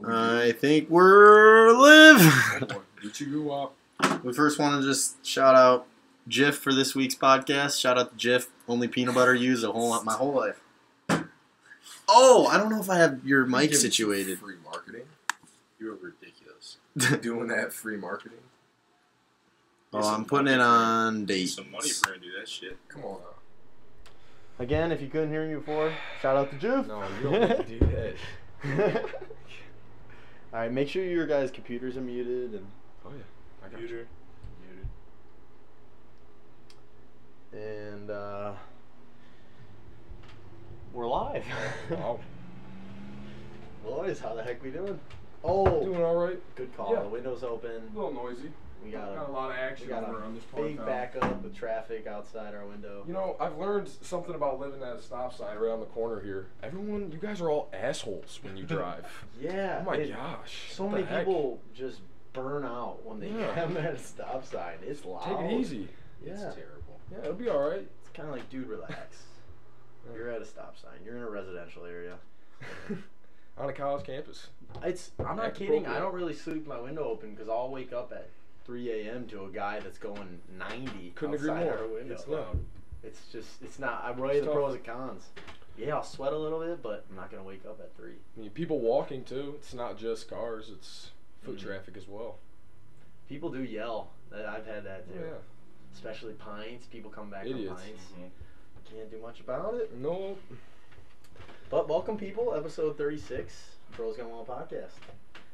I think we're live. Did you go up? We first want to just shout out Jif for this week's podcast. Shout out to Jif. Only peanut butter used my whole life. Oh, I don't know if I have your mic situated. Free marketing? You are ridiculous. Doing that free marketing? Oh, I'm putting it on dates. Some money if we're gonna do that shit. Come on now. Again, if you couldn't hear me before, shout out to Jif. No, you don't need to do that. Alright, make sure your guys' computers are muted. And Oh, yeah. I got Muted. And, we're live. Wow. Boys, how the heck we doing? Oh, Doing alright. good call. Yeah. The window's open. A little noisy. We got a lot of action over on this part big of town. backup with traffic outside our window. You know, I've learned something about living at a stop sign around the corner here. Everyone, you guys are all assholes when you drive. Yeah. Oh my gosh. So What many the heck? people just burn out when they Yeah. come at a stop sign. It's loud. Take it easy. Yeah. It's terrible. Yeah, it'll be alright. It's kind of like, dude, relax. You're at a stop sign. You're in a residential area. On a college campus. I'm not Act kidding. appropriate. I don't really sleep my window open because I'll wake up at 3 a.m. to a guy that's going 90 Couldn't agree outside more. our window. It's loud. It's not. I weigh It's the tough. pros and cons. Yeah, I'll sweat a little bit, but I'm not gonna wake up at 3. I mean, people walking too. It's not just cars. It's foot traffic as well. People do yell. I've had that too. Oh, yeah. Especially Pines. People come back Idiots. from Pines. Can't do much about it. No. But welcome, people. Episode 36, Bros Gone Wild podcast.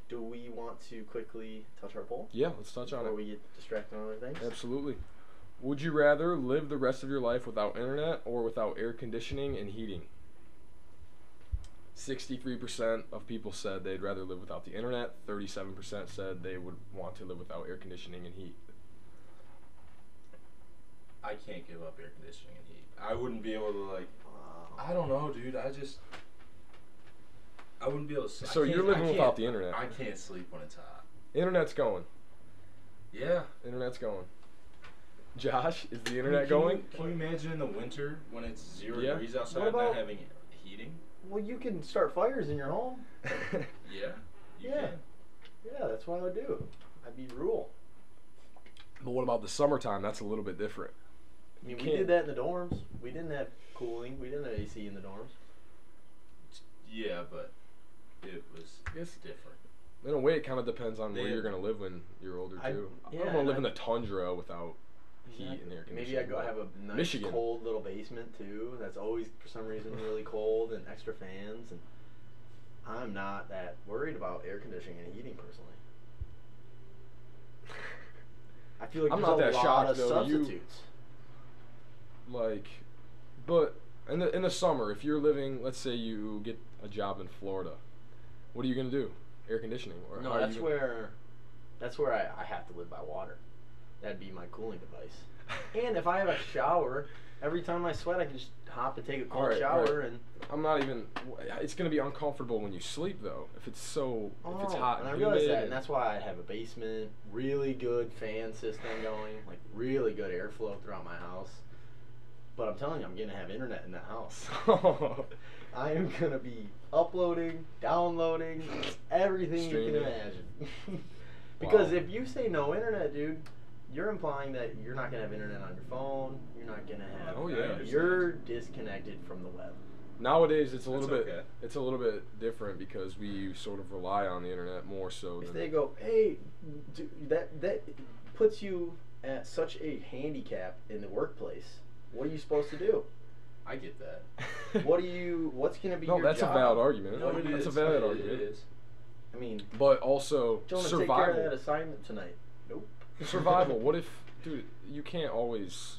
Do we want to quickly touch our poll Yeah, let's touch on before it. we get distracted on other things? Absolutely. Would you rather live the rest of your life without internet or without air conditioning and heating? 63% of people said they'd rather live without the internet. 37% said they would want to live without air conditioning and heat. I can't give up air conditioning and heat. I wouldn't be able to I don't know, dude. I wouldn't be able to. So you're living without the internet. I can't sleep when it's hot. Internet's going. Yeah. Internet's going. Josh, is the internet Can going? Can you imagine in the winter when it's 0 Yeah. degrees outside What about- not having heating? Well, you can start fires in your home. Yeah. You Yeah. can. Yeah, that's what I would do. I'd be rural. But what about the summertime? That's a little bit different. I mean, You we can't- did that in the dorms. We didn't have cooling. We didn't have AC in the dorms. Yeah, but it was Yes. different. In a way, it kind of depends on where Yeah. you're going to live when you're older, too. I yeah, don't want and to live in the tundra without heat and air conditioning. Maybe I go but have a nice Michigan. cold little basement too. That's always for some reason really cold and extra fans. And I'm not that worried about air conditioning and heating personally. I feel like I'm there's not a that lot shocked, of though. You- substitutes. Like, but in the summer, if you're living, let's say you get a job in Florida, what are you gonna do? Air conditioning, or No, how are that's you gonna- where I have to live by water. That'd be my cooling device. And if I have a shower, every time I sweat, I can just hop to take a cold Alright, shower right. and. I'm not even. It's gonna be uncomfortable when you sleep though. If it's if it's hot and I and realize humid that, and that's why I have a basement, really good fan system going, like really good airflow throughout my house. But I'm telling you, I'm gonna have internet in that house. I am gonna be uploading, downloading, everything you Streaming. can imagine. Because Wow. if you say no internet, dude, you're implying that you're not gonna have internet on your phone. You're not gonna have. Oh, yeah. You're disconnected from the web. Nowadays, it's a little That's bit. okay. It's a little bit different because we sort of rely on the internet more so If than. they go, hey, dude, that puts you at such a handicap in the workplace. What are you supposed to do? I get that. What's gonna be No, your that's job? a valid argument. No, it That's a is. valid It argument. is. I mean, But also do you want to take care of that survival. assignment tonight? Nope. Survival. What if, dude? You can't always.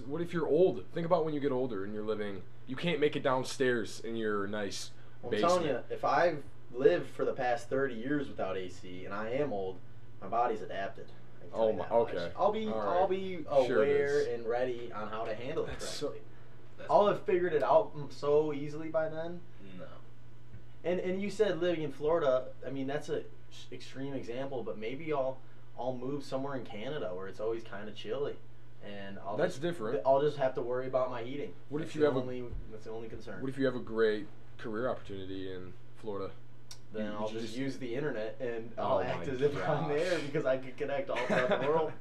What if you're old? Think about when you get older and you're living. You can't make it downstairs in your nice I'm basement. telling you, if I've lived for the past 30 years without AC and I am old, my body's adapted. I can tell Oh you my- that much. okay. I'll be All right. aware Sure it is. and ready on how to handle it That's so- correctly. I'll have figured it out so easily by then. No. And you said living in Florida. I mean, that's a extreme example, but maybe I'll move somewhere in Canada where it's always kind of chilly, and That's different. I'll just have to worry about my heating. What if That's you the have only, that's the only concern. What if you have a great career opportunity in Florida? then You I'll just- just use the internet and Oh I'll my act as if I'm gosh. there because I can connect all throughout the world.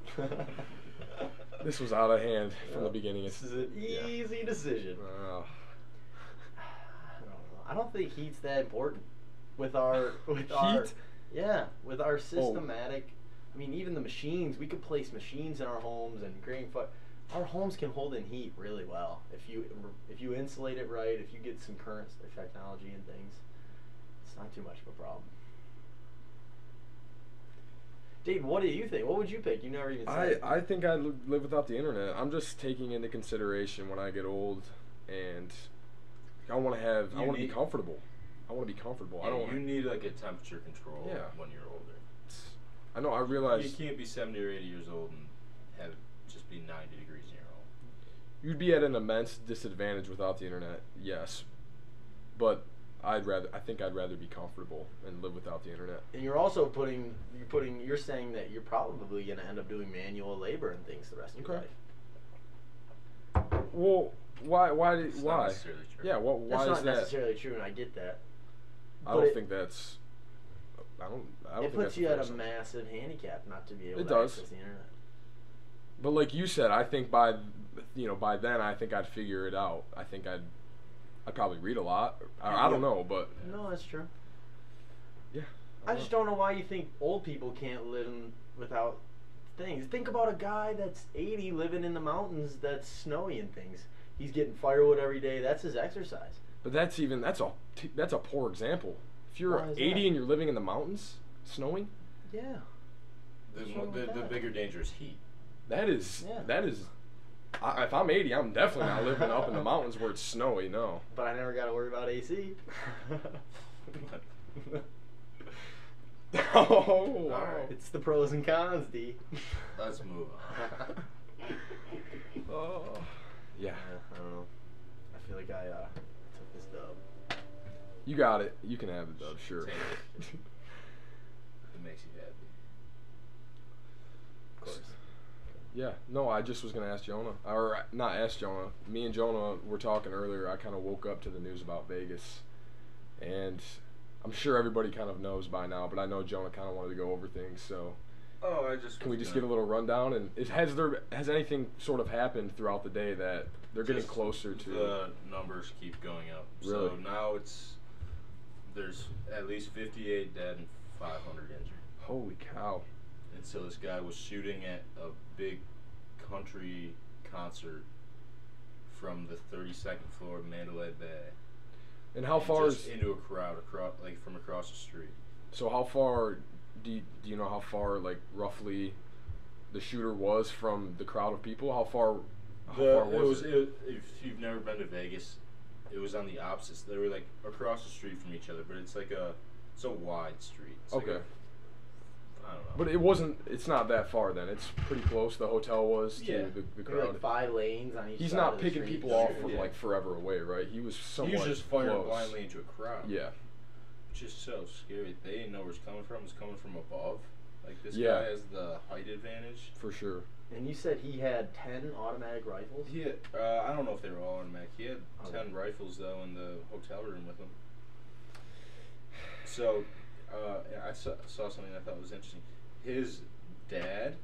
This was out of hand from the Yeah. beginning. This is an easy decision. Uh, I don't know. I don't think heat's that important with our our Heat? with our systematic. I mean, even the machines. We could place machines in our homes and creating fire. Our homes can hold in heat really well if you insulate it right. If you get some current technology and things, it's not too much of a problem. Dave, what do you think? What would you pick? You never even said. I think I'd live without the internet. I'm just taking into consideration when I get old, and I want to be comfortable. I want to be comfortable. I don't. You need like a temperature control Yeah. when you're older. I know. I realize You can't be 70 or 80 years old and have it just be 90 degrees in your home. you'd be at an immense disadvantage without the internet. Yes, but I think I'd rather be comfortable and live without the internet. And you're also you're saying that you're probably going to end up doing manual labor and things the rest of your Okay. life. Well, why? It's not Why? necessarily true. Yeah. Why That's is not that? necessarily true, and I get that. I but don't it- think that's. I don't It think puts that's you fair at a assumption. massive handicap not to be able It to does. access the internet. But like you said, I think by then I think I'd figure it out. I think I'd probably read a lot. I don't know, but No, that's true. yeah. I just don't know why you think old people can't live without things. Think about a guy that's 80 living in the mountains that's snowy and things. He's getting firewood every day. That's his exercise. But that's a poor example. If you're Why is 80 that? and you're living in the mountains, snowing, Yeah. The, What's wrong with the that? bigger danger is heat. that is Yeah. if I'm 80, I'm definitely not living up in the mountains where it's snowy. No. But I never got to worry about AC. Oh, wow. Alright. It's the pros and cons, D. Let's move on. Oh. Yeah. I don't know. I feel like I took this dub. You got it. You can have it, though. Sure. Take it. It makes you happy. Of course. Yeah, no, I just was going to ask Jonah. Or, not ask Jonah. Me and Jonah were talking earlier. I kind of woke up to the news about Vegas. And I'm sure everybody kind of knows by now, but I know Jonah kind of wanted to go over things. So, Oh, I just. can we just get a little rundown? And has anything sort of happened throughout the day that they're getting Just closer to? The numbers keep going up. Really? So now there's at least 58 dead and 500 injured. Holy cow. And so this guy was shooting at a big country concert from the 32nd floor of Mandalay Bay. And how far just is... into a crowd from across the street? So how far... Do you know how far, like, roughly the shooter was from the crowd of people? How far was it? If you've never been to Vegas, it was on the opposites. They were like across the street from each other, but it's a wide street. It's like Okay. I don't know. But it's not that far then. It's pretty close, the hotel was, to Yeah. the There crowd. were like 5 lanes on each He's side not of the picking street. people off Sure, from, yeah. like, forever away, right? He was somewhat He was just firing close. blindly into a crowd. Yeah. Which is so scary. They didn't know where it's coming from. It's coming from above. Like this Yeah. guy has the height advantage. For sure. And you said he had 10 automatic rifles? He had, I don't know if they were all automatic. He had Okay. 10 rifles though in the hotel room with him. So, I saw something I thought was interesting. His dad,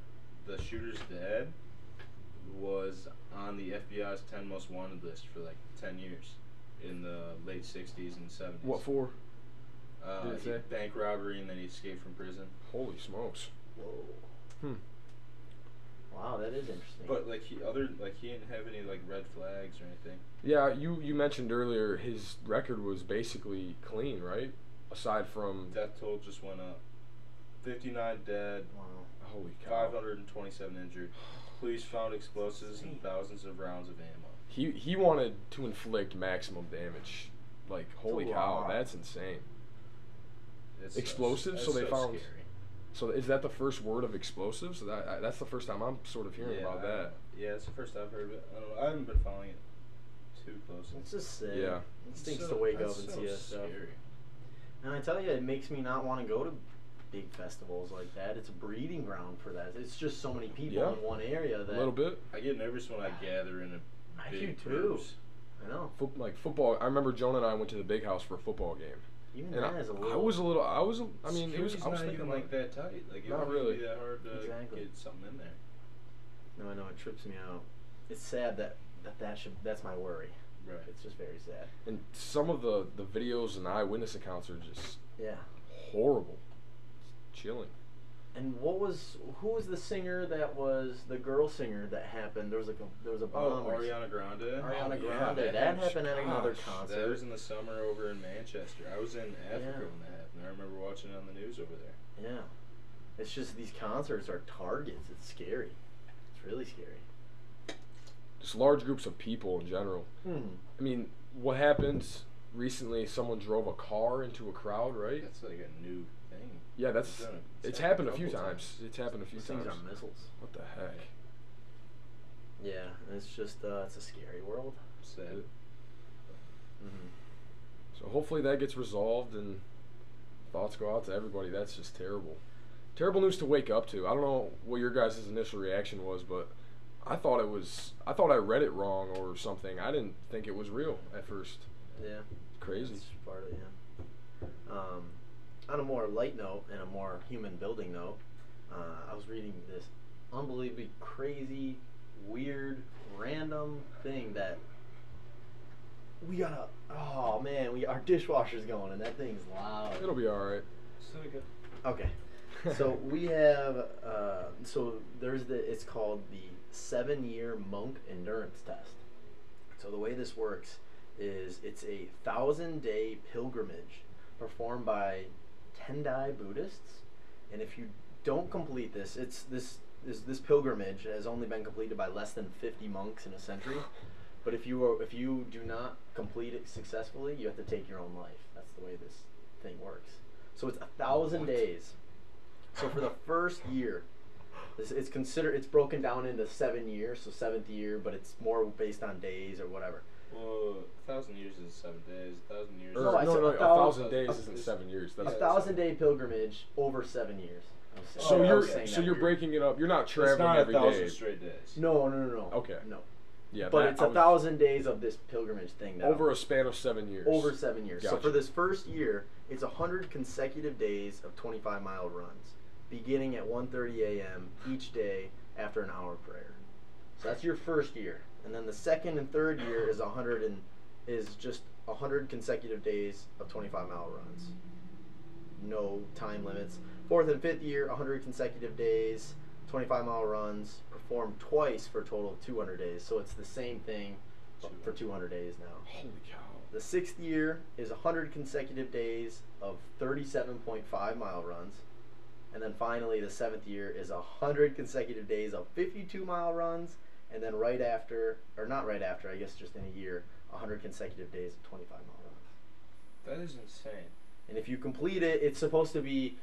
the shooter's dad, was on the FBI's 10 most wanted list for like 10 years in the late 60s and 70s. What for? Did it say? Bank robbery, and then he escaped from prison. Holy smokes. Whoa. Wow, that is interesting. But like he didn't have any like red flags or anything. Yeah, you mentioned earlier his record was basically clean, right? Aside from... Death toll just went up. 59 dead, Wow. Holy cow. 527 injured. Police found explosives and thousands of rounds of ammo. He wanted to inflict maximum damage. Like, holy That's a cow, lot. that's insane. It's Explosives? So, So they so found- Scary. So is that the first word of explosives? That's the first time I'm sort of hearing about that. Yeah, it's the first I've heard of it. I don't know. I haven't been following it too closely. It's just sad. Yeah. It It's stinks so- to wake up that's and so see that stuff. scary. And I tell you, it makes me not want to go to big festivals like that. It's a breeding ground for that. It's just so many people Yeah. in one area A that... little bit. I get nervous when I gather in a I do big too. groups. I know. Like football. I remember Jonah and I went to the big house for a football game. Even And that is a little. I mean, it was. I was not thinking even like that tight. Like it Not wouldn't really. be that hard to Exactly. get something in there. No, I know it trips me out. It's sad that's my worry. Right. It's just very sad. And some of the videos and eyewitness accounts are just Yeah. horrible. It's chilling. And who was the singer that was the girl singer that happened? There was a bomb. Oh, Ariana Grande. Ariana yeah, Grande. That happened at another gosh, concert. That was in the summer over in Manchester. I was in Africa Yeah. when that happened. I remember watching it on the news over there. Yeah. It's just these concerts are targets. It's scary. It's really scary. Just large groups of people in general. I mean, what happened recently? Someone drove a car into a crowd, right? That's like a new thing. Yeah, it's happened a few times. It's happened a few These times. things are missiles. What the heck? Yeah, and it's just it's a scary world. Sad. So hopefully that gets resolved and thoughts go out to everybody. That's just terrible. Terrible news to wake up to. I don't know what your guys' initial reaction was, but I thought I read it wrong or something. I didn't think it was real at first. Yeah. Crazy. It's part of on a more light note and a more human building note, I was reading this unbelievably crazy, weird, random thing that our dishwasher's going and that thing's loud. It'll be all right. So good. Okay. So we have it's called the 7-year monk endurance test. So the way this works is it's a 1,000-day pilgrimage performed by Tendai Buddhists, and if you don't complete this, this pilgrimage has only been completed by less than 50 monks in a century. But if you do not complete it successfully, you have to take your own life. That's the way this thing works. So it's 1,000 days. So for the first year, it's broken down into 7 years. So 7th year, but it's more based on days or whatever. Well, 1,000 years is 7 days. 1,000 years. No, I said 1,000 days isn't 7 years. A That's 1,000-day pilgrimage over 7 years. So I was saying you're that weird. breaking it up. You're not It's traveling not every 1,000 day. straight days. No. Okay. No. Yeah, But that- it's I was- 1,000 days of this pilgrimage thing. over a span of 7 years. Over 7 years. So Gotcha. for this first year, it's 100 consecutive days of 25-mile runs, beginning at 1:30 a.m. each day after an hour prayer. So that's your first year, and then the second and third year is just 100 consecutive days of 25-mile runs. No time limits. Fourth and fifth year, 100 consecutive days, 25-mile runs, performed twice for a total of 200 days. So it's the same thing for 200 days now. Holy cow. The sixth year is 100 consecutive days of 37.5-mile runs. And then finally, the 7th year is 100 consecutive days of 52-mile runs. And then right after, or not right after, I guess just in a year, 100 consecutive days of 25-mile runs. That is insane. And if you complete it, it's supposed to be,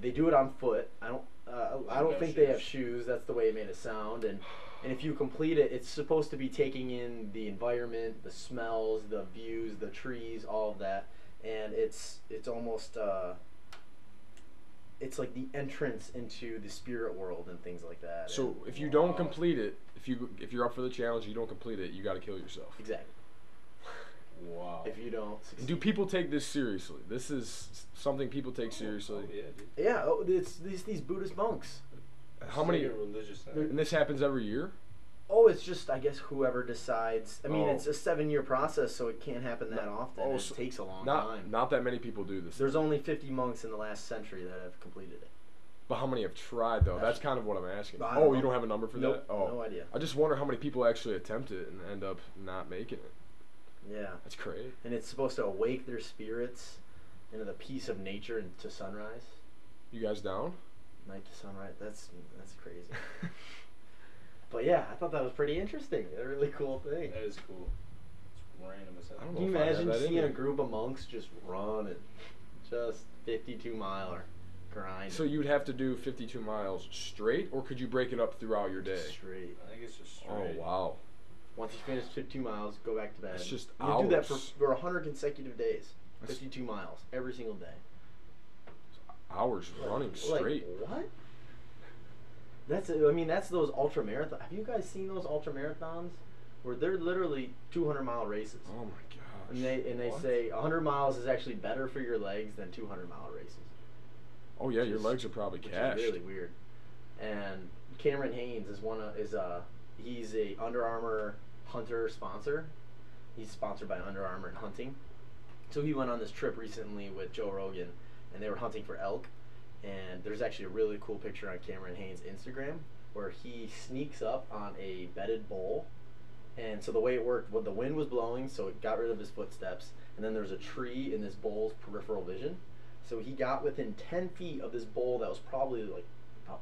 they do it on foot. I don't No think they have shoes. shoes. That's the way it made it sound. And if you complete it, it's supposed to be taking in the environment, the smells, the views, the trees, all of that. And it's almost, it's like the entrance into the spirit world and things like that. So And if you don't complete it, if you're up for the challenge, you don't complete it, you got to kill yourself. exactly. Wow. If you don't succeed. Do people take this seriously? This is something people take seriously. Oh, yeah, dude. Yeah, it's these Buddhist monks. How It's many? like a religious thing. And this happens every year. Oh, it's just, I guess, whoever decides. I mean, Oh. it's a 7-year process, so it can't happen that often. Oh, It so takes a long time. Not that many people do this. There's only 50 monks in the last century that have completed it. But how many have tried though? That's kind of what I'm asking. I Oh, don't you know. don't have a number for Nope, that? Oh, no idea. I just wonder how many people actually attempt it and end up not making it. Yeah. That's crazy. And it's supposed to awake their spirits into the peace of nature and to sunrise. You guys down? Night to sunrise. That's crazy. But yeah, I thought that was pretty interesting. A really cool thing. That is cool. It's random as hell. I don't Can you know if I have imagine that in seeing a me. group of monks just run and just 52-miler grind? So you'd have to do 52 miles straight, or could you break it up throughout your day? Straight. I think it's just Oh straight. wow. Once you finish 52 miles, go back to bed. It's just you do that hours. for 100 consecutive days. That's- 52 miles every single day. Hours running straight. Like, what? That's those ultra marathons. Have you guys seen those ultra marathons where they're literally 200-mile races? Oh my And they What? say 100 miles is actually better for your legs than 200-mile races. Oh yeah, Which your is- legs are probably Which cashed. is really weird. And Cameron Haynes he's a Under Armour hunter sponsor. He's sponsored by Under Armour and hunting. So he went on this trip recently with Joe Rogan, and they were hunting for elk. And there's actually a really cool picture on Cameron Haynes' Instagram where he sneaks up on a bedded bull. And so the way it worked, the wind was blowing, so it got rid of his footsteps. And then there was a tree in this bull's peripheral vision. So he got within 10 feet of this bull that was probably like about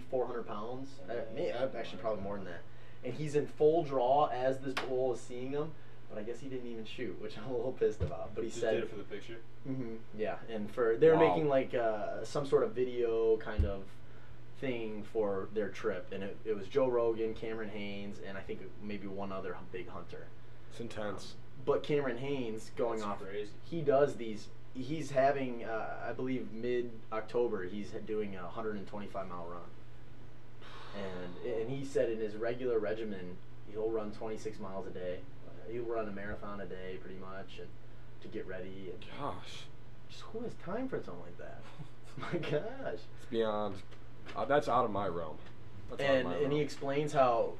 400 pounds. Actually probably more than that. And he's in full draw as this bull is seeing him. But I guess he didn't even shoot, which I'm a little pissed about. But he Just said, did it for the picture. yeah, and they were Wow. making like some sort of video kind of thing for their trip, and it was Joe Rogan, Cameron Haynes, and I think maybe one other big hunter. It's intense. But Cameron Haynes, going That's off, crazy. he does these. He's having, I believe, mid-October, he's doing a 125-mile run, and he said in his regular regimen, he'll run 26 miles a day. He'll run a marathon a day, pretty much, and to get ready. And Gosh, just who has time for something like that? My gosh. it's beyond. That's out of my realm. That's out of And my he realm. explains how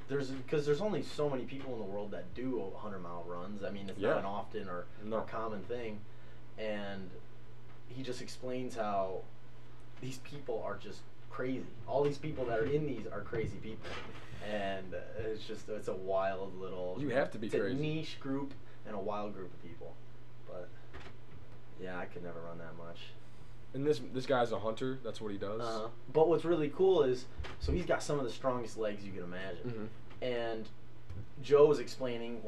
because there's only so many people in the world that do 100-mile runs. I mean, it's Yeah. not an often or No. common thing. And he just explains how these people are just crazy. All these people that are in these are crazy people. And it's a wild little. You have to be it's crazy. a niche group and a wild group of people. But yeah, I could never run that much. And this guy's a hunter. That's what he does. But what's really cool is, so he's got some of the strongest legs you can imagine. Mhm. And Joe was explaining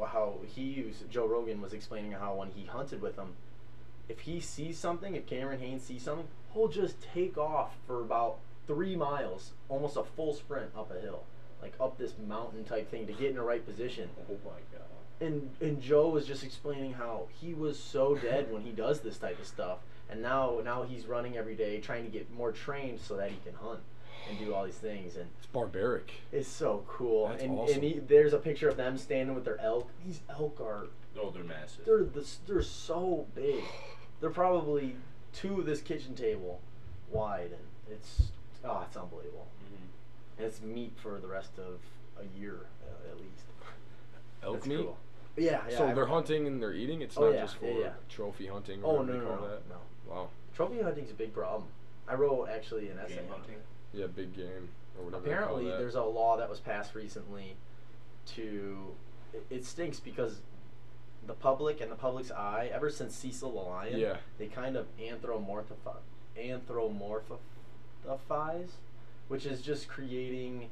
Joe Rogan was explaining how when he hunted with him, if he sees something, if Cameron Haynes sees something, he'll just take off for about 3 miles, almost a full sprint up a hill, like up this mountain type thing to get in the right position. Oh my god. And Joe was just explaining how he was so dead when he does this type of stuff, and now he's running every day trying to get more trained so that he can hunt and do all these things, and It's barbaric. it's so cool. That's and awesome. there's a picture of them standing with their elk. These elk are Oh, they're massive. they're so big. They're probably 2 of this kitchen table wide, and it's unbelievable. Mm-hmm. And it's meat for the rest of a year at least. Elk That's meat. cool. Yeah. So they're hunting and they're eating. It's Oh, not yeah, just for yeah. trophy hunting. Oh Or no, whatever no, you call no, that. no. Wow. Trophy hunting's a big problem. I wrote actually an essay Game on hunting. it. Yeah, big game or whatever. Apparently, they call that. there's a law that was passed recently it stinks because the public and the public's eye, ever since Cecil the lion, Yeah. they kind of anthropomorphize, which is just creating.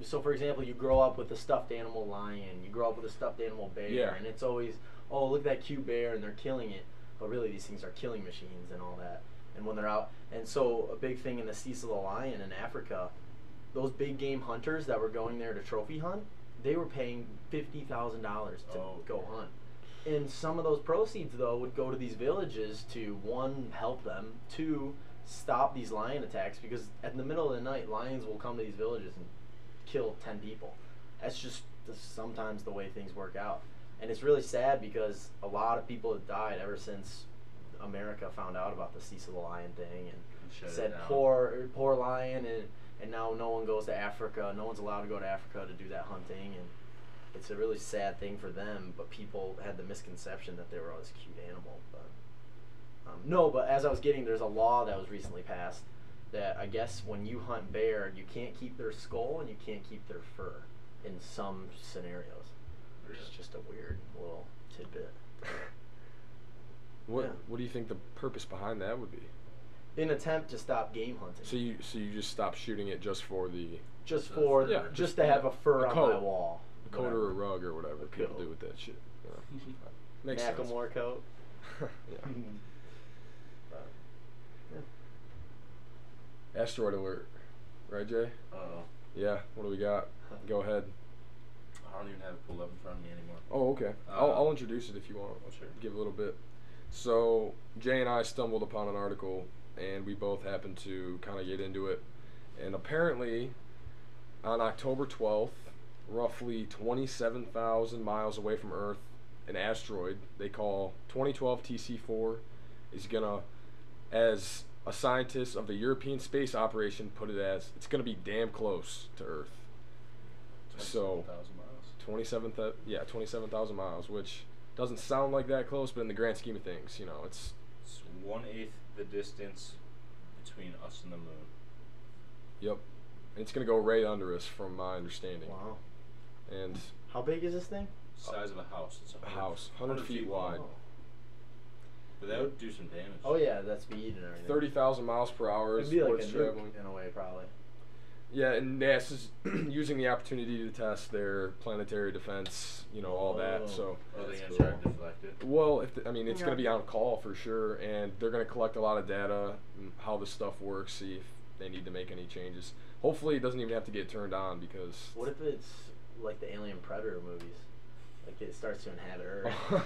So for example, you grow up with a stuffed animal lion, you grow up with a stuffed animal bear, Yeah. and it's always, oh, look at that cute bear, and they're killing it. But really, these things are killing machines and all that. And when they're out, and so a big thing in the Cecil the lion in Africa, those big game hunters that were going there to trophy hunt, they were paying $50,000 to go hunt. And some of those proceeds, though, would go to these villages to, 1, help them, 2, stop these lion attacks, because in the middle of the night, lions will come to these villages and kill 10 people. That's just sometimes the way things work out. And it's really sad because a lot of people have died ever since America found out about the Cecil the lion thing and Shut it said down. poor lion, and now no one goes to Africa. No one's allowed to go to Africa to do that hunting, and it's a really sad thing for them. But people had the misconception that they were this cute animal. But no, but as I was getting, there's a law that was recently passed that I guess when you hunt bear, you can't keep their skull and you can't keep their fur in some scenarios. It's just a weird little tidbit. What Yeah. What do you think the purpose behind that would be? In attempt to stop game hunting. So you just stop shooting it just for the just the for fur. Yeah, just to have a fur a on coat. my wall. coat or a rug or whatever people coat. do with that shit. Yeah. Makes sense. Macklemore coat. Yeah. But, Asteroid Alert, right, Jay? Uh-oh. Yeah. What do we got? Go ahead. I don't even have it pulled up in front of me anymore. Oh, okay. I'll introduce it if you want. Sure. Give a little bit. So Jay and I stumbled upon an article, and we both happened to kind of get into it. And apparently, on October 12th, roughly 27,000 miles away from Earth, an asteroid they call 2012 TC4 is gonna, as a scientist of the European Space Operation put it, as it's gonna be damn close to Earth. So 27,000 miles. 27,000 miles, which doesn't sound like that close, but in the grand scheme of things, you know, it's 1/8 the distance between us and the moon. yep. And it's gonna go right under us, from my understanding. Wow. And How big is this thing? Size of a house. It's a house, 100 feet wide. Oh. But that would do some damage. Oh yeah, that's speed and everything. 30,000 miles per hour is It'd be what like it's a traveling. nuke in a way, probably. Yeah, and NASA's using the opportunity to test their planetary defense, you know, all that. So, Are they That's going to try to cool. deflect it? well, I mean, it's Yeah. going to be on call for sure, and they're going to collect a lot of data, how the stuff works, see if they need to make any changes. Hopefully, it doesn't even have to get turned on because. What if it's like the Alien Predator movies? Like it starts to inhabit Earth.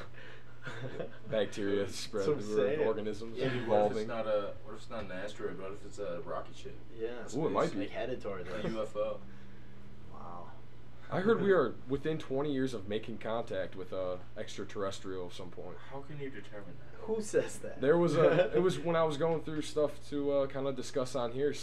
Bacteria spread That's what I'm saying. through organisms Yeah, what if evolving. it's not a? What if it's not an asteroid? What if it's a rocket ship? Yeah. Ooh, it might be. Like headed towards A us. UFO. Wow. I heard we are within 20 years of making contact with a extraterrestrial of some point. How can you determine that? Who says that? There was it was when I was going through stuff to kind of discuss on here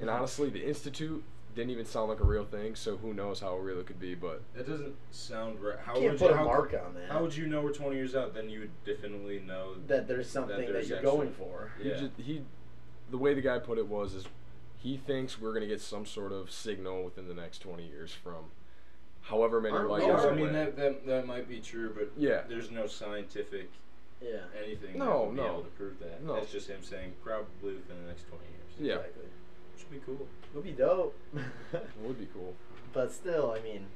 and honestly, the Institute didn't even sound like a real thing, so who knows how real it could be, but That doesn't sound right. How Can't would put you, a how, mark on that. How would you know we're 20 years out? Then you would definitely know that there's something that there's you're actually- going for. Yeah. the way the guy put it is he thinks we're going to get some sort of signal within the next 20 years from however many Aren't light we years already? I mean away. that might be true, but Yeah. there's no scientific Yeah. anything No, that would be no. able to prove that. No. That's just him saying probably within the next 20 years. Yeah. Exactly. Which would be cool. Would be dope. It would be cool. But still, I mean,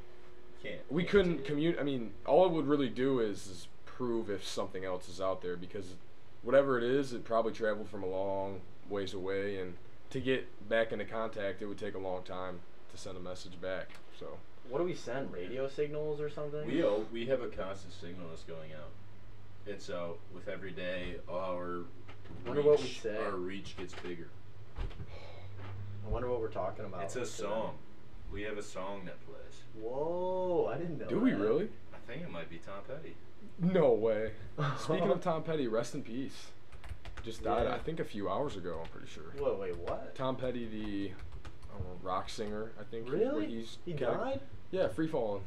We Can't couldn't do it. commute. I mean, all it would really do is prove if something else is out there, because whatever it is, it probably traveled from a long ways away, and to get back into contact, it would take a long time to send a message back. So what do we send? Radio signals or something? We have a constant signal that's going out, and so with every day, Wonder what we say. our reach gets bigger. I wonder what we're talking about. It's a today. song. We have a song that plays. Whoa, I didn't know. do we that. really? I think it might be Tom Petty. No way. Speaking of Tom Petty, rest in peace. Just died, Yeah. I think, a few hours ago. I'm pretty sure. Wait, what? Tom Petty, the I don't know, rock singer, I think. Really? He kinda- died? Yeah, Free Fallin'.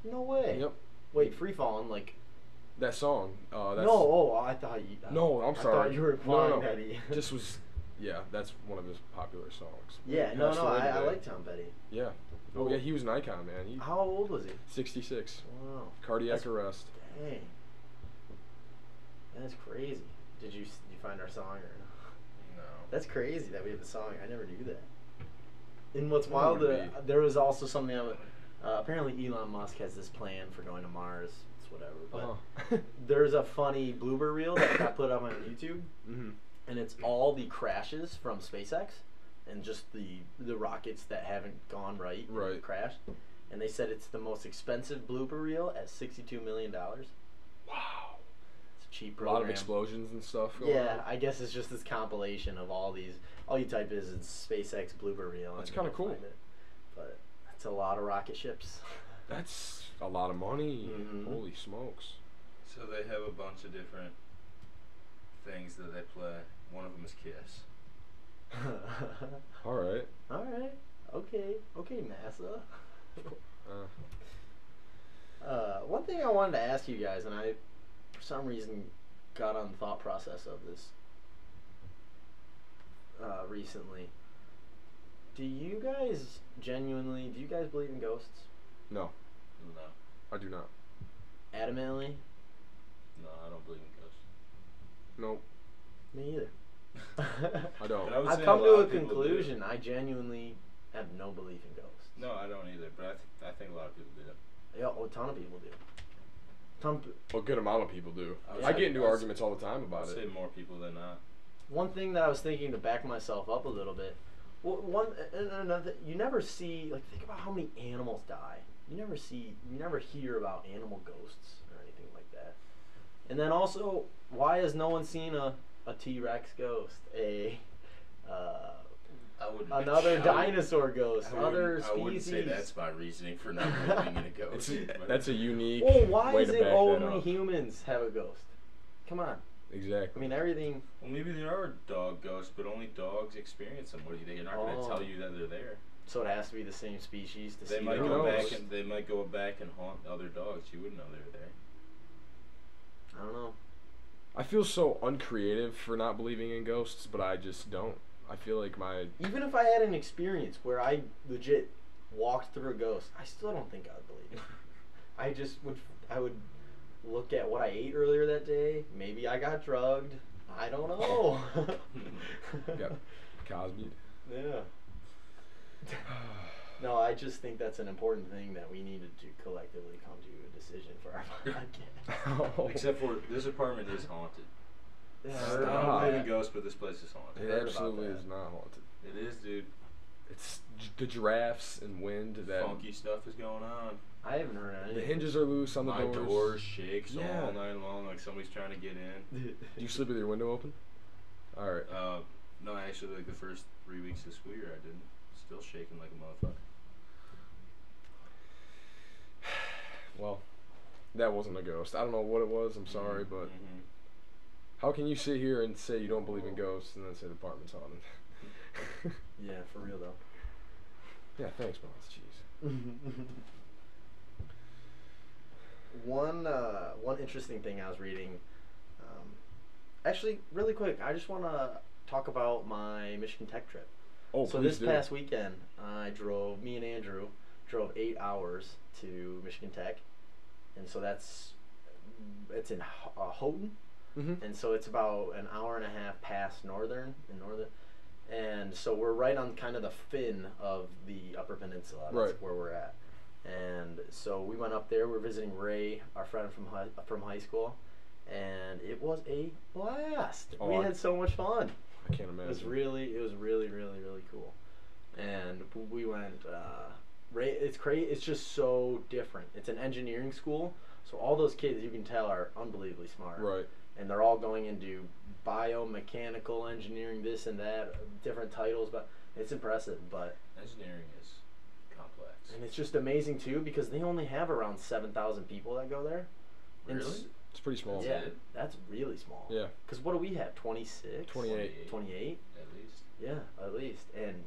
No way. Yep. Wait, Free Fallin', like. That song. That's, No, oh, I thought you. No, I'm sorry. I thought you were implying No. that he. Just was. Yeah, that's one of his popular songs. Yeah, He no, passed no, away I today. like Tom Petty. Yeah. Oh yeah, he was an icon, man. He How old was he? 66. Wow. Cardiac That's- arrest. Dang. That's crazy. Did you find our song or no? No. That's crazy that we have a song. I never knew that. And what's That wild, would be- there was also something. Apparently, Elon Musk has this plan for going to Mars. It's whatever. But Uh-huh. there's a funny blooper reel that got put up on YouTube, Mhm. and it's all the crashes from SpaceX, and just the rockets that haven't gone right, and Right. crashed. And they said it's the most expensive blooper reel at $62 million. Wow. It's a cheap A program. lot of explosions and stuff. Going Yeah, on. I guess it's just this compilation of all these. All you type is SpaceX blooper reel. That's and kinda you'll cool. find it. But it's a lot of rocket ships. That's a lot of money. Mhm. Holy smokes. So they have a bunch of different things that they play. One of them is Kiss. All right. All right. Okay, NASA. One thing I wanted to ask you guys, and I, for some reason, got on the thought process of this recently. Do you guys believe in ghosts? No, No. I do not. Adamantly? No, I don't believe in ghosts. Nope. Me either. I don't. But I would I've say come a to lot a of people do. conclusion. I genuinely have no belief in ghosts. No, I don't either. But I think a lot of people do. Yeah, a ton of people do. A good amount of people do. I would I say- get into I would arguments all the time about I'd say it. more people than not. One thing that I was thinking to back myself up a little bit. Well, another. You never see, like, think about how many animals die. You never hear about animal ghosts or anything like that. And then also, why has no one seen a T-Rex ghost, a I wouldn't. Another dinosaur ghost. Other I wouldn't say species. that's my reasoning for not believing in a ghost. That's a unique Well, why way is to it back that only up. humans have a ghost? Come on. I Exactly. mean, everything. Well, maybe there are dog ghosts, but only dogs experience them. What do you think? They're not going to tell you that they're there. So it has to be the same species to They see might their go own back ghosts. and they might go back and haunt other dogs. You wouldn't know they were there. I don't know. I feel so uncreative for not believing in ghosts, but I just don't. I feel like my Even if I had an experience where I legit walked through a ghost, I still don't think I would believe it. I just would. I would look at what I ate earlier that day. Maybe I got drugged. I don't know. got Cosby. Yeah. No, I just think that's an important thing that we needed to collectively come to a decision for our podcast. Except for this apartment is haunted. Yeah, I I heard don't about believe in that. ghosts, but this place is haunted. It heard about absolutely that. is not haunted. It is, dude. It's the giraffes and wind that Funky stuff is going on. I haven't heard anything. the hinges are loose on the My doors. door shakes Yeah. all night long like somebody's trying to get in. Do you sleep with your window open? All right. No, actually, like the first 3 weeks of school year, I didn't. Still shaking like a motherfucker. Well, that wasn't a ghost. I don't know what it was. I'm sorry, but Mm-hmm. how can you sit here and say you don't believe in ghosts and then say the apartment's haunted? Yeah, for real though. Yeah, thanks, Boss. Jeez. One interesting thing I was reading. Actually, really quick, I just want to talk about my Michigan Tech trip. Oh, So please this do. past weekend, me and Andrew drove 8 hours to Michigan Tech, and so it's in Houghton, Mm-hmm. and so it's about an hour and a half past Northern, and so we're right on kind of the fin of the Upper Peninsula. That's Right. where we're at, and so we went up there. We're visiting Ray, our friend from high school, and it was a blast. Oh, We had so much fun. I can't It imagine. was really, really cool. And we went. Ray, it's crazy. It's just so different. It's an engineering school, so all those kids you can tell are unbelievably smart. Right. And they're all going into biomechanical engineering, this and that, different titles, but it's impressive. But Engineering is complex. and it's just amazing too because they only have around 7,000 people that go there. And Really? It's pretty small. Yeah, it? that's really small. Yeah. Because what do we have? 26? 28. 28? At least. Yeah, at least. And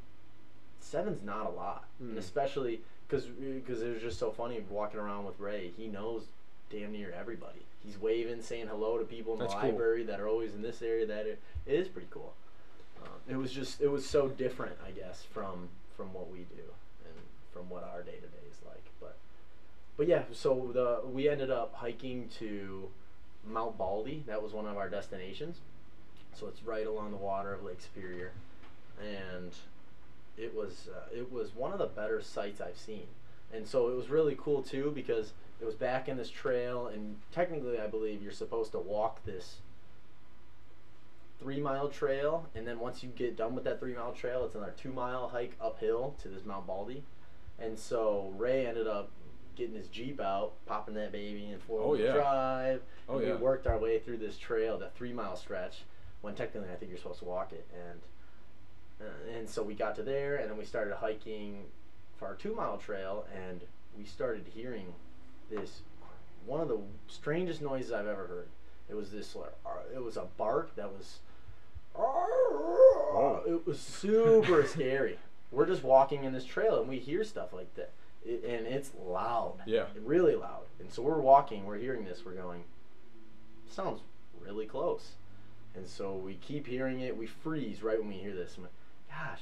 7's not a lot. And Mm. especially because it was just so funny walking around with Ray. He knows damn near everybody. He's waving, saying hello to people in the That's cool. library that are always in this area. It is pretty cool. It was so different, I guess, from what we do and from what our day to day is like. But yeah, so we ended up hiking to Mount Baldy. That was one of our destinations. So it's right along the water of Lake Superior, and it was one of the better sights I've seen. And so it was really cool too because it was back in this trail, and technically I believe you're supposed to walk this 3-mile trail, and then once you get done with that 3-mile trail, it's another 2-mile hike uphill to this Mount Baldy. And so Ray ended up getting his Jeep out, popping that baby in 4-wheel yeah. drive. Oh, and yeah. we worked our way through this trail, that 3-mile stretch, when technically I think you're supposed to walk it. And so we got to there, and then we started hiking for our 2-mile trail, and we started hearing this, one of the strangest noises I've ever heard. It was this, it was a bark that was, it was super scary. We're just walking in this trail, and we hear stuff like that, and it's loud. Yeah. Really loud. And so we're walking, we're hearing this, we're going, sounds really close. And so we keep hearing it, we freeze right when we hear this. I'm like, gosh,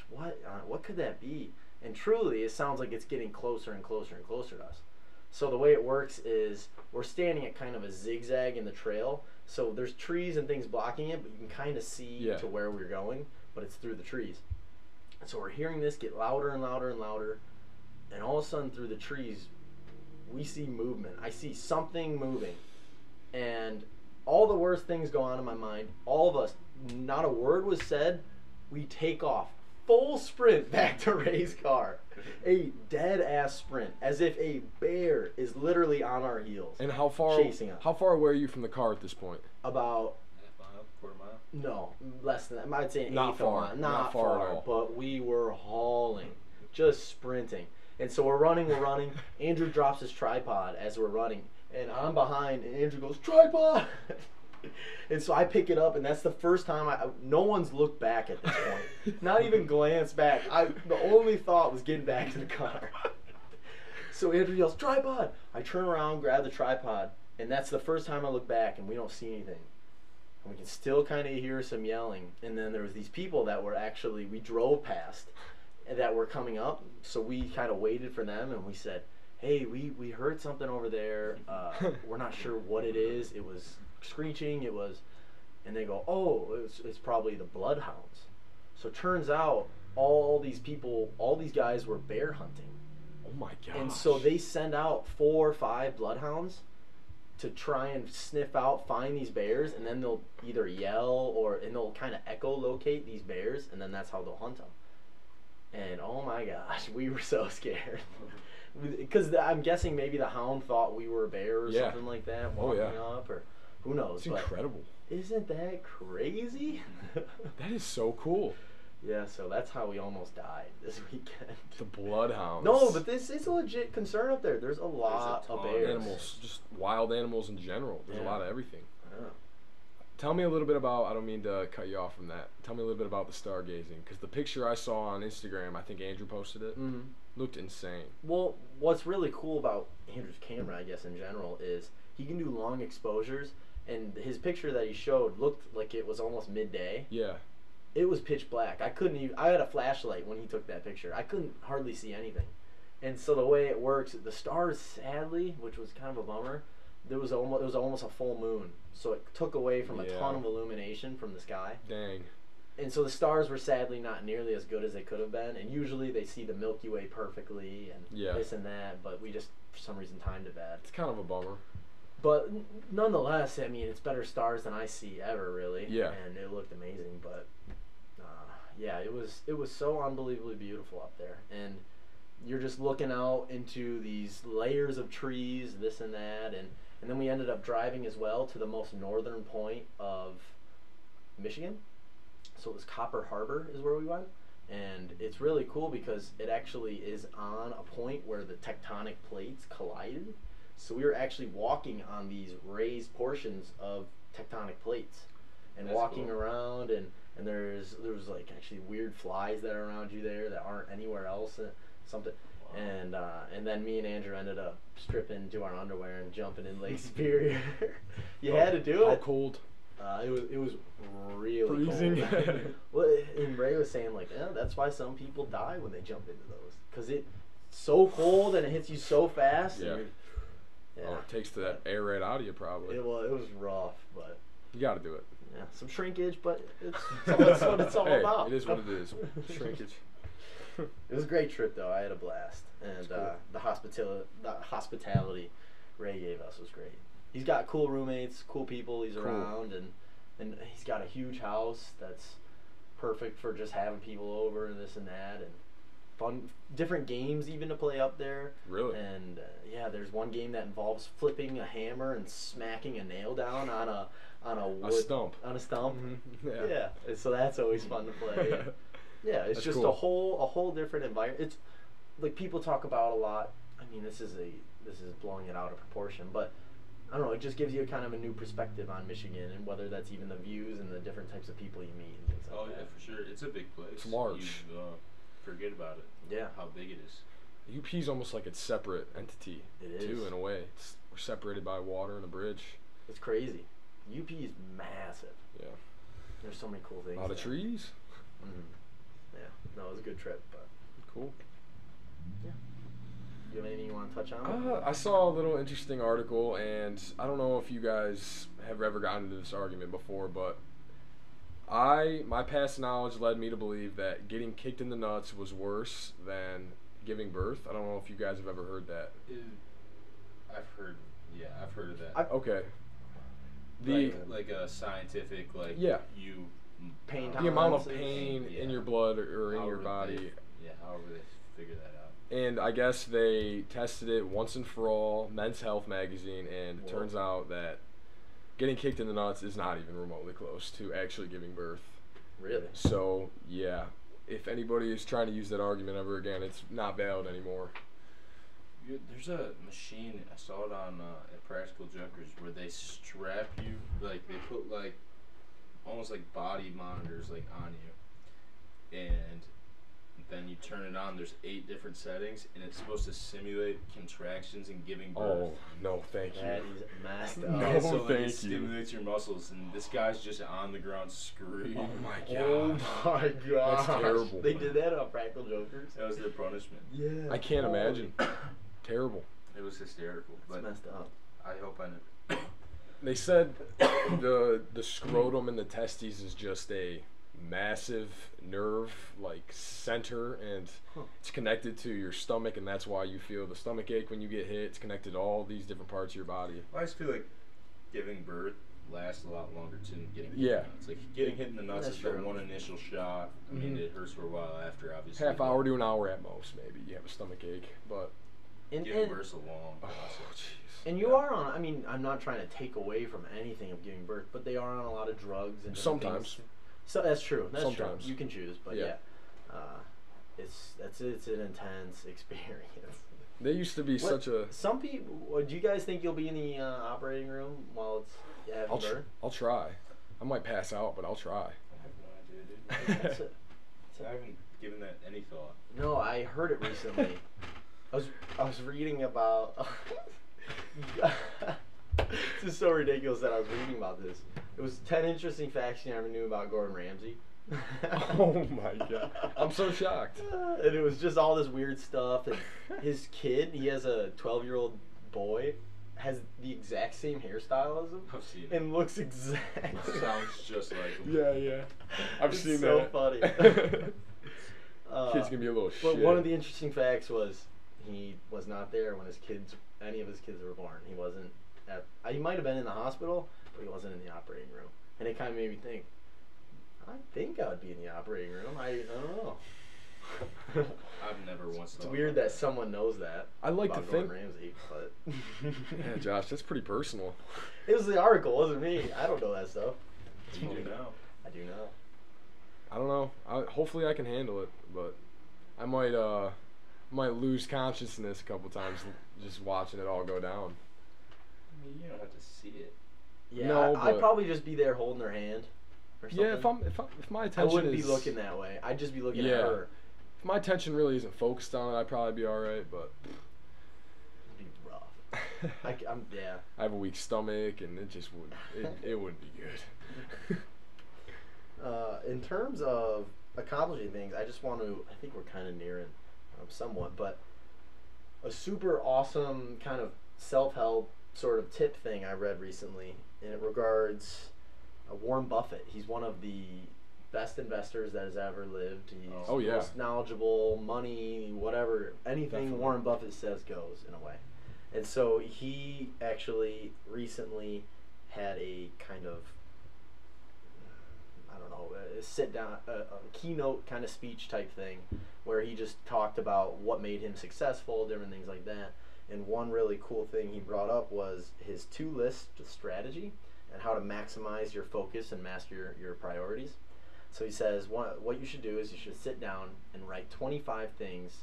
what could that be? And truly, it sounds like it's getting closer and closer and closer to us. So the way it works is we're standing at kind of a zigzag in the trail. So there's trees and things blocking it, but you can kind of see to where we're going, but it's through the trees. And so we're hearing this get louder and louder and louder. And all of a sudden through the trees, we see movement. I see something moving. And all the worst things go on in my mind. All of us, not a word was said. We take off. Full sprint back to Ray's car. A dead ass sprint, as if a bear is literally on our heels. And how far? Chasing us. How far away are you from the car at this point? About Half mile, quarter mile. No, less than that. I'd say an Not eighth far. of a mile. Not Not far at far, all. but we were hauling, just sprinting. And so we're running. Andrew drops his tripod as we're running, and I'm behind, and Andrew goes, tripod! And so I pick it up, and that's the first time no one's looked back at this point. Not even glanced back. The only thought was getting back to the car. So Andrew yells, tripod! I turn around, grab the tripod, and that's the first time I look back, and we don't see anything. And we can still kind of hear some yelling. And then there was these people that were we drove past, that were coming up. So we kind of waited for them, and we said, hey, we heard something over there. We're not sure what it is. It was screeching. And they go, oh, it's probably the bloodhounds. So it turns out all these guys were bear hunting. Oh my gosh. And so they send out 4 or 5 bloodhounds to try and sniff out, find these bears, and then they'll either yell and they'll kind of echolocate these bears, and then that's how they'll hunt them. And oh my gosh, we were so scared. Because I'm guessing maybe the hound thought we were a bear or something like that walking up, or who knows. It's incredible. Isn't that crazy? That is so cool. Yeah, so that's how we almost died this weekend. The bloodhounds. No, but this is a legit concern up there. There's a lot of bears. Animals, just wild animals in general. There's a lot of everything. Yeah. Tell me a little bit about, I don't mean to cut you off from that. Tell me a little bit about the stargazing. Because the picture I saw on Instagram, I think Andrew posted it, looked insane. Well, what's really cool about Andrew's camera, I guess, in general, is he can do long exposures. And his picture that he showed looked like it was almost midday. Yeah. It was pitch black. I had a flashlight when he took that picture. I couldn't hardly see anything. And so the way it works, the stars, sadly, which was kind of a bummer, it was almost a full moon. So it took away from a ton of illumination from the sky. Dang. And so the stars were sadly not nearly as good as they could have been. And usually they see the Milky Way perfectly and this and that, but we just, for some reason, timed it bad. It's kind of a bummer. But nonetheless, I mean, it's better stars than I see ever, really. Yeah. And it looked amazing, but yeah, it was so unbelievably beautiful up there. And you're just looking out into these layers of trees, this and that, and then we ended up driving as well to the most northern point of Michigan. So it was Copper Harbor is where we went. And it's really cool because it actually is on a point where the tectonic plates collided. So we were actually walking on these raised portions of tectonic plates and That's walking cool. around, and there was like actually weird flies that are around you there that aren't anywhere else. Something. Wow. And then me and Andrew ended up stripping to our underwear and jumping in Lake Superior. You had to do it. How cold? It was really freezing. cold. Well, and Ray was saying like, that's why some people die when they jump into those, because it's so cold and it hits you so fast. Yeah. Yeah. Oh, it takes that air right out of you, probably. It was rough, but you got to do it. yeah, some shrinkage, but that's what it's all Hey, about. it is what it is. Shrinkage. It was a great trip, though. I had a blast, and cool. the hospitality Ray gave us was great. He's got cool roommates, cool people he's around, and he's got a huge house that's perfect for just having people over and this and that, and fun, different games even to play up there. Really? And yeah, there's one game that involves flipping a hammer and smacking a nail down on a wood, stump. On a stump. Mm-hmm. Yeah. And so that's always fun to play. And yeah, it's That's just cool. a whole different environment. It's like people talk about a lot. I mean, this is blowing it out of proportion, but I don't know. It just gives you a kind of a new perspective on Michigan, and whether that's even the views and the different types of people you meet and things like that. Oh yeah, for sure. It's a big place. It's large. You forget about it. Yeah. How big it is. UP is almost like its separate entity. It too, is. in a way. We're separated by water and a bridge. It's crazy. UP is massive. Yeah. There's so many cool things. A lot of there. trees. Mm-hmm. Yeah. No, it was a good trip, but Cool. yeah. You have anything you want to touch on? I saw a little interesting article, and I don't know if you guys have ever gotten into this argument before, but my past knowledge led me to believe that getting kicked in the nuts was worse than giving birth. I don't know if you guys have ever heard that. I've heard of that. Okay. Like a scientific, like you Pain the amount of tolerances. pain in your blood or in your body. However they figure that out. And I guess they tested it once and for all, Men's Health magazine, and it Whoa. turns out that getting kicked in the nuts is not even remotely close to actually giving birth. Really? So yeah, if anybody is trying to use that argument ever again, it's not valid anymore. There's a machine, I saw it on at Practical Jokers, where they strap you, like they put like almost like body monitors like on you, and then you turn it on. There's 8 different settings, and it's supposed to simulate contractions and giving birth. Oh no, thank you. That is messed up. No, Yeah, so like, thank it you. stimulates your muscles, and this guy's just on the ground screaming. Oh my Oh god. my gosh. That's terrible. They did that on Practical Jokers? That was their punishment. Yeah. I can't imagine. Terrible. It was hysterical, It's but messed up. I hope I never. They said the scrotum and the testes is just a massive nerve like center, and it's connected to your stomach, and that's why you feel the stomach ache when you get hit. It's connected to all these different parts of your body. I just feel like giving birth lasts a lot longer too than getting hit Yeah. in the nuts. Like getting hit in the nuts That's is the true. one initial shot. I mean, it hurts for a while after, obviously. Half hour to an hour at most, maybe you have a stomach ache, but Giving birth's a long oh process. jeez. And you are on, I mean, I'm not trying to take away from anything of giving birth, but they are on a lot of drugs and different Sometimes. things. So that's true. That's Sometimes. true. You can choose, but Yeah. it's an intense experience. They used to be What- such a. Some people, do you guys think you'll be in the operating room while it's having birth? I'll try. I might pass out, but I'll try. I have no idea, dude. That's it. I haven't given that any thought. No, I heard it recently. I was reading about. This is so ridiculous that I was reading about this. It was 10 interesting facts you never knew about Gordon Ramsay. Oh my god. I'm so shocked. And it was just all this weird stuff. And his kid, he has a 12-year-old boy, has the exact same hairstyle as him. I've seen it. And looks exactly. Sounds just like him. Yeah. I've It's seen so that. funny. Kid's gonna be a little But shit. one of the interesting facts was he was not there when any of his kids were born. He wasn't at. He might have been in the hospital, but he wasn't in the operating room. And it kind of made me think. I think I would be in the operating room. I don't know. I've never once It's thought weird about that someone knows that. I like to about think. Gordon Ramsay, but Yeah, Josh, that's pretty personal. it was the article, it wasn't me. I don't know that stuff. You do now. I do know. I don't know. Hopefully I can handle it, but I might lose consciousness a couple times just watching it all go down. I mean, you don't have to see it. Yeah, No, I'd but- probably just be there holding their hand. Or something. Yeah, if my I attention wouldn't be is, looking that way. I'd just be looking at Yeah. her. if my attention really isn't focused on it, I'd probably be all right. But It'd be rough. I'm yeah. I have a weak stomach, and it just it wouldn't be good. In terms of accomplishing things, I just want to. I think we're kind of nearing somewhat, but a super awesome kind of self-help sort of tip thing I read recently, and it regards Warren Buffett. He's one of the best investors that has ever lived. He's Oh, yeah. most knowledgeable, money, whatever, anything Definitely. Warren Buffett says goes in a way. And so he actually recently had a kind of, I don't know, a sit down, a keynote kind of speech type thing where he just talked about what made him successful, different things like that. And one really cool thing he brought up was his 2-list strategy and how to maximize your focus and master your priorities. So he says what you should do is you should sit down and write 25 things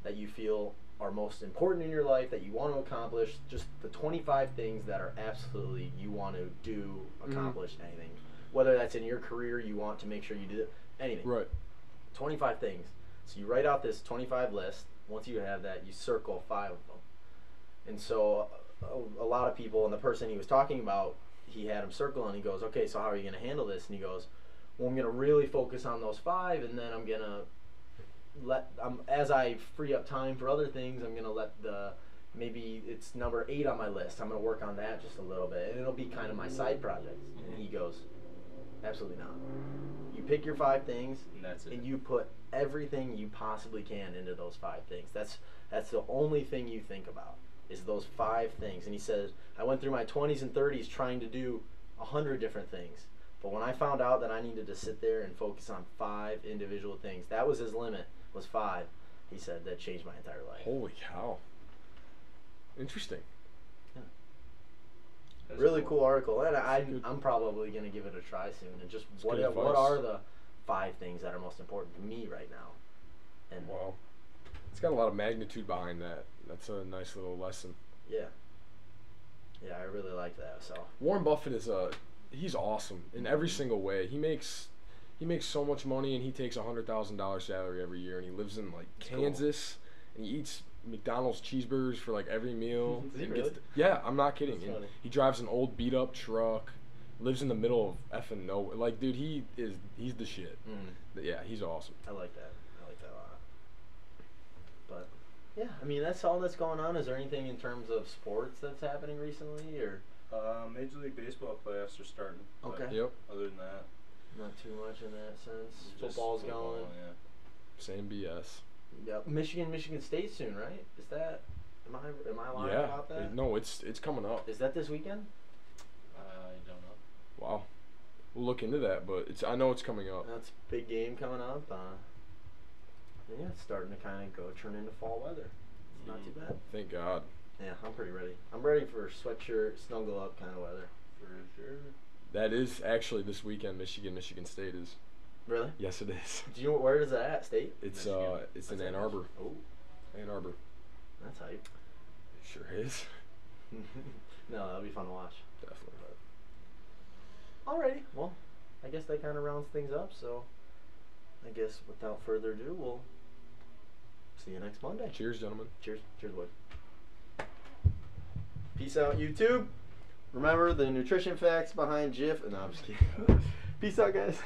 that you feel are most important in your life that you want to accomplish, just the 25 things that are absolutely you want to do, accomplish anything. Whether that's in your career, you want to make sure you do anything. Right. 25 things. So you write out this 25 list. Once you have that, you circle 5 of them. And so a lot of people, and the person he was talking about, he had him circle and he goes, okay, so how are you going to handle this? And he goes, well, I'm going to really focus on those 5, and then I'm going to as I free up time for other things, I'm going to let maybe it's number 8 on my list. I'm going to work on that just a little bit, and it'll be kind of my side projects. And he goes, absolutely not. You pick your 5 things, And that's it. and you put everything you possibly can into those 5 things. That's the only thing you think about is those 5 things. And he says, I went through my 20s and 30s trying to do 100 different things. But when I found out that I needed to sit there and focus on 5 individual things, that was his limit, was 5. He said that changed my entire life. Holy cow. Interesting. That's really cool article, and good. I'm probably gonna give it a try soon. And just It's what good advice. are the 5 things that are most important to me right now? And Wow. It's got a lot of magnitude behind that. That's a nice little lesson. yeah, I really like that. So Warren Buffett is he's awesome in every single way. He makes so much money, and he takes $100,000 salary every year, and he lives in like Kansas, and he eats McDonald's cheeseburgers for like every meal. Is he and really? Yeah, I'm not kidding. That's And funny. he drives an old beat up truck, lives in the middle of effing nowhere. Like, dude, he's the shit. But yeah, he's awesome. I like that. I like that a lot. But yeah, I mean that's all that's going on. Is there anything in terms of sports that's happening recently, or Major League Baseball playoffs are starting. but Okay. Yep. Other than that, not too much in that sense? just Football's football, going. Yeah. Same BS. Yep. Michigan State soon, right? Is that? Am I lying Yeah. about that? No, it's coming up. Is that this weekend? I don't know. Wow. We'll look into that, but I know it's coming up. That's a big game coming up. And yeah, it's starting to kind of turn into fall weather. It's not too bad. Thank God. Yeah, I'm pretty ready. I'm ready for sweatshirt, snuggle up kind of weather. For sure. That is actually this weekend. Michigan State is. Really? Yes, it is. Do you know where is that at? State? It's Michigan. it's in That's Ann hype. Arbor. Oh, Ann Arbor. that's hype. Sure is. No, that'll be fun to watch. Definitely. Alrighty, well, I guess that kind of rounds things up. So, I guess without further ado, we'll see you next Monday. Cheers, gentlemen. Cheers, Wood. Peace out, YouTube. Remember the nutrition facts behind Jif. No, I'm just kidding. Peace out, guys.